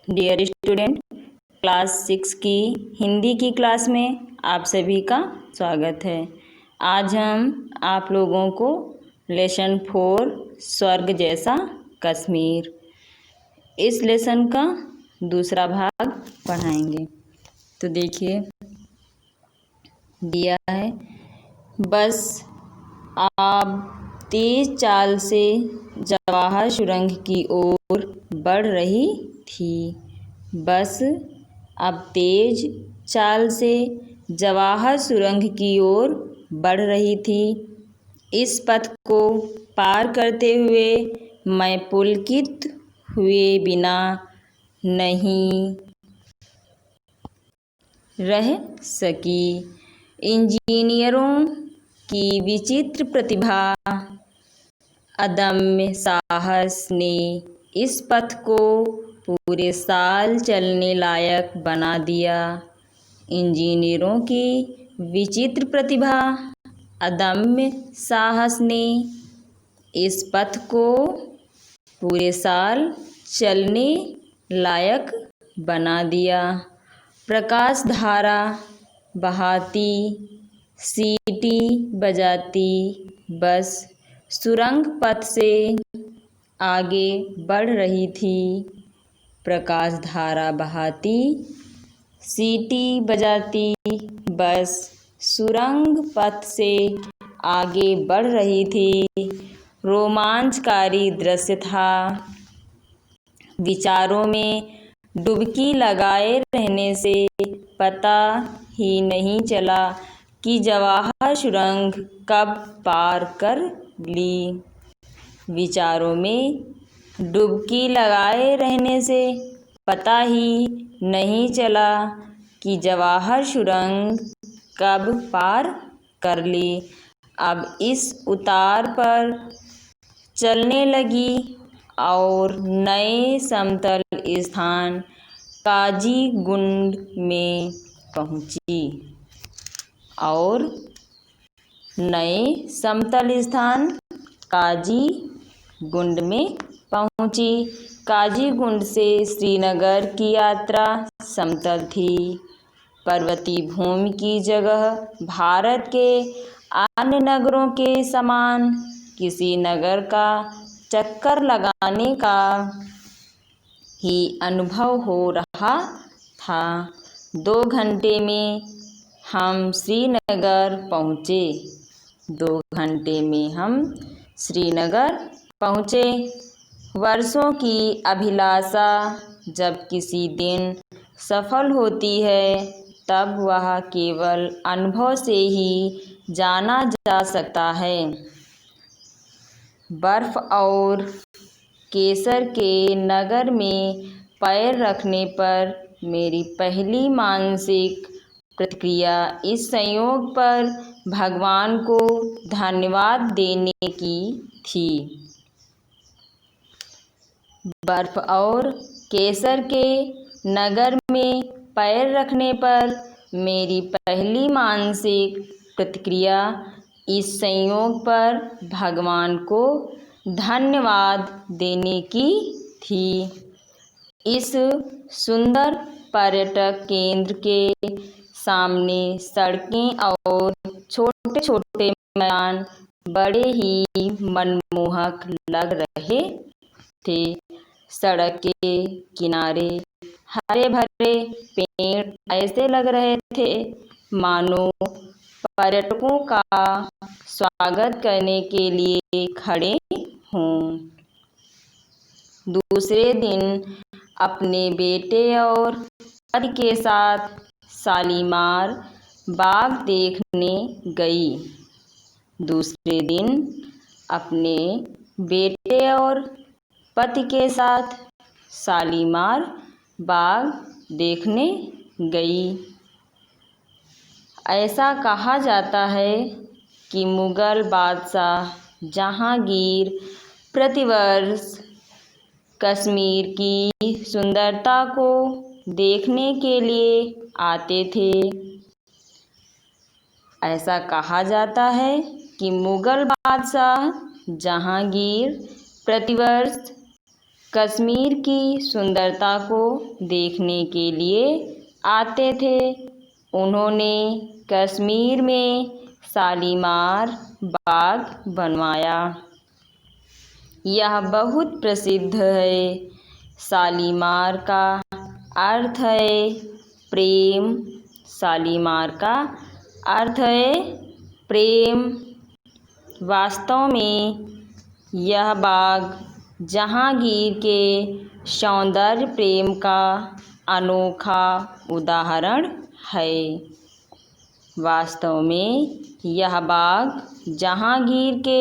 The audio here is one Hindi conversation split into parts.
डियर स्टूडेंट, क्लास 6 की हिंदी की क्लास में आप सभी का स्वागत है। आज हम आप लोगों को लेसन 4 स्वर्ग जैसा कश्मीर इस लेसन का दूसरा भाग पढ़ाएंगे। तो देखिए दिया है, बस आप तेज चाल से जवाहर सुरंग की ओर बढ़ रही थी। बस अब तेज चाल से जवाहर सुरंग की ओर बढ़ रही थी। इस पथ को पार करते हुए मैं पुलकित हुए बिना नहीं रह सकी। इंजीनियरों की विचित्र प्रतिभा, अदम्य साहस ने इस पथ को पूरे साल चलने लायक बना दिया। इंजीनियरों की विचित्र प्रतिभा, अदम्य साहस ने इस पथ को पूरे साल चलने लायक बना दिया। प्रकाश धारा बहाती, सीटी बजाती बस सुरंग पथ से आगे बढ़ रही थी। प्रकाश धारा बहाती, सीटी बजाती बस सुरंग पथ से आगे बढ़ रही थी। रोमांचकारी दृश्य था। विचारों में डुबकी लगाए रहने से पता ही नहीं चला कि जवाहर सुरंग कब पार कर ली। विचारों में डुबकी लगाए रहने से पता ही नहीं चला कि जवाहर सुरंग कब पार कर ली। अब इस उतार पर चलने लगी और नए समतल स्थान काजीगुंड में पहुंची। और नए समतल स्थान काजीगुंड में पहुंची। काजीगुंड से श्रीनगर की यात्रा समतल थी। पर्वतीय भूमि की जगह भारत के अन्य नगरों के समान किसी नगर का चक्कर लगाने का ही अनुभव हो रहा था। 2 घंटे में हम श्रीनगर पहुँचे। 2 घंटे में हम श्रीनगर पहुँचे। वर्षों की अभिलाषा जब किसी दिन सफल होती है तब वह केवल अनुभव से ही जाना जा सकता है। बर्फ और केसर के नगर में पैर रखने पर मेरी पहली मानसिक प्रतिक्रिया इस संयोग पर भगवान को धन्यवाद देने की थी। बर्फ और केसर के नगर में पैर रखने पर मेरी पहली मानसिक प्रतिक्रिया इस संयोग पर भगवान को धन्यवाद देने की थी। इस सुंदर पर्यटक केंद्र के सामने सड़कें और छोटे छोटे मैदान बड़े ही मनमोहक लग रहे थे। सड़क के किनारे हरे भरे पेड़ ऐसे लग रहे थे मानो पर्यटकों का स्वागत करने के लिए खड़े हों। दूसरे दिन अपने बेटे और पति के साथ शालीमार बाग देखने गई। दूसरे दिन अपने बेटे और पति के साथ शालीमार बाग देखने गई। ऐसा कहा जाता है कि मुग़ल बादशाह जहांगीर प्रतिवर्ष कश्मीर की सुंदरता को देखने के लिए आते थे। ऐसा कहा जाता है कि मुग़ल बादशाह जहांगीर प्रतिवर्ष कश्मीर की सुंदरता को देखने के लिए आते थे। उन्होंने कश्मीर में शालीमार बाग बनवाया। यह बहुत प्रसिद्ध है। शालीमार का अर्थ है प्रेम। शालीमार का अर्थ है प्रेम। वास्तव में यह बाग जहांगीर के सौंदर्य प्रेम का अनोखा उदाहरण है। वास्तव में यह बाग जहांगीर के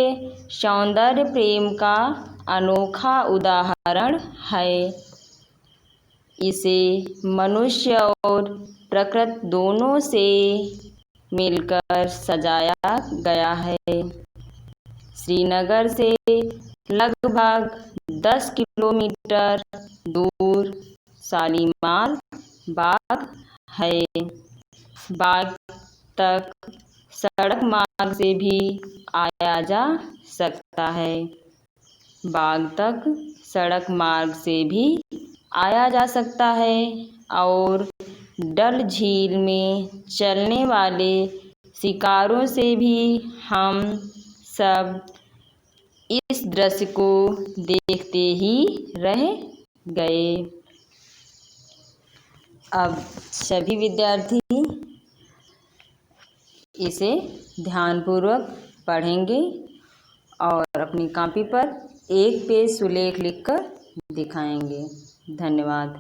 सौंदर्य प्रेम का अनोखा उदाहरण है। इसे मनुष्य और प्रकृति दोनों से मिलकर सजाया गया है। श्रीनगर से लगभग 10 किलोमीटर दूर शालीमार बाग है। बाग तक सड़क मार्ग से भी आया जा सकता है। बाग तक सड़क मार्ग से भी आया जा सकता है और डल झील में चलने वाले शिकारों से भी हम सब इस दृश्य को देखते ही रह गए। अब सभी विद्यार्थी इसे ध्यानपूर्वक पढ़ेंगे और अपनी कॉपी पर एक पेज सुलेख लिखकर दिखाएंगे। धन्यवाद।